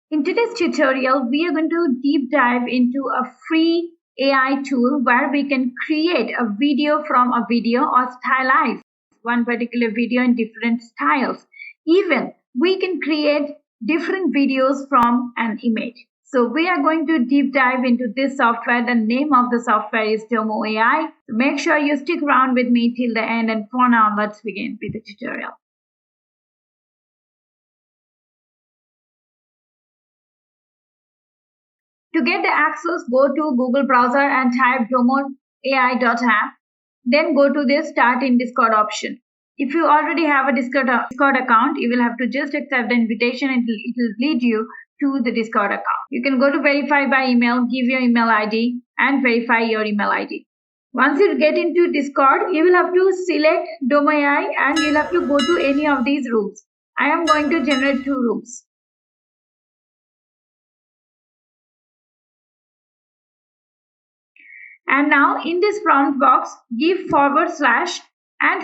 In today's tutorial, we are going to deep dive into a free AI tool where we can create a video from a video or stylize one particular video in different styles. Even we can create different videos from an image. So we are going to deep dive into this software. The name of the software is Domo AI. Make sure you stick around with me till the end, and for now, let's begin with the tutorial. To get the access, go to Google browser and type DomoAI.app. Then go to this Start in Discord option. If you already have a Discord account, you will have to just accept the invitation and it will lead you to the Discord account. You can go to verify by email, give your email ID and verify your email ID. Once you get into Discord, you will have to select Domo AI and you'll have to go to any of these rooms. I am going to generate 2 rooms. And now in this prompt box, give / and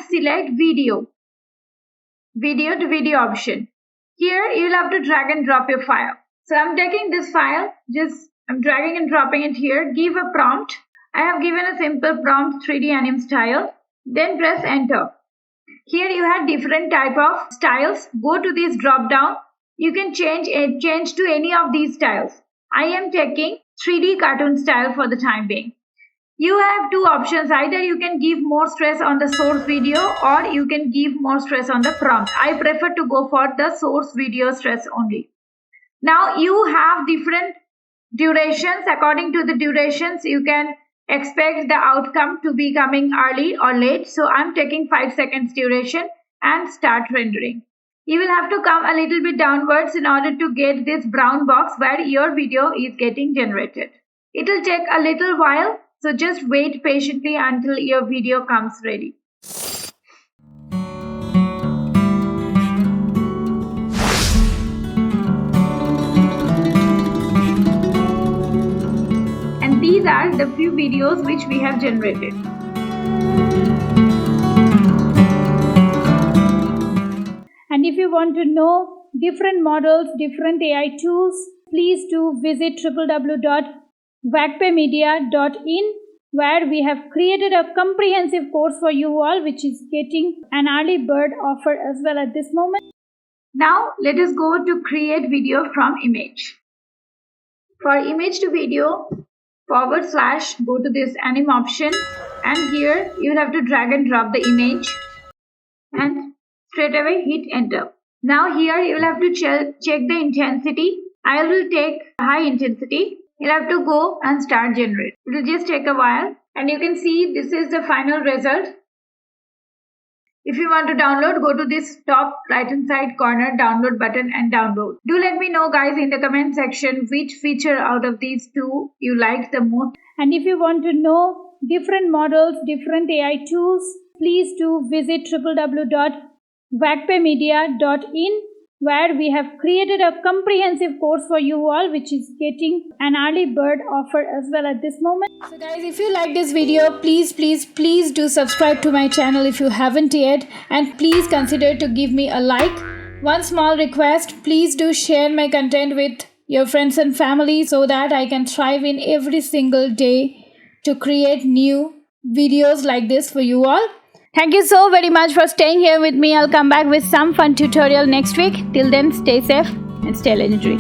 select video to video option. Here you will have to drag and drop your file. So I'm taking this file, I'm dragging and dropping it here. Give a prompt. I have given a simple prompt 3D anim style. Then press enter. Here you have different type of styles. Go to this drop down. You can change to any of these styles. I am taking 3D cartoon style for the time being. You have 2 options. Either you can give more stress on the source video or you can give more stress on the prompt. I prefer to go for the source video stress only. Now you have different durations. According to the durations, you can expect the outcome to be coming early or late. So I'm taking 5 seconds duration and start rendering. You will have to come a little bit downwards in order to get this brown box where your video is getting generated. It will take a little while. So just wait patiently until your video comes ready. And these are the few videos which we have generated. And if you want to know different models, different AI tools, please do visit www.VAGPemedia.in, where we have created a comprehensive course for you all, which is getting an early bird offer as well at this moment. Now let us go to create video from image. For image to video, / go to this anim option, and here you will have to drag and drop the image and straight away hit enter. Now here you will have to check the intensity. I will take high intensity. You'll have to go and start generate. It will just take a while, and you can see this is the final result. If you want to download, go to this top right hand side corner download button and download. Do let me know guys in the comment section which feature out of these 2 you liked the most. And if you want to know different models, different AI tools, please do visit www.VAGPemedia.in, where we have created a comprehensive course for you all, which is getting an early bird offer as well at this moment. So guys, if you like this video, please do subscribe to my channel if you haven't yet, and please consider to give me a like. One small request, please do share my content with your friends and family so that I can thrive in every single day to create new videos like this for you all. Thank you so very much for staying here with me. I'll come back with some fun tutorial next week. Till then, stay safe and stay legendary.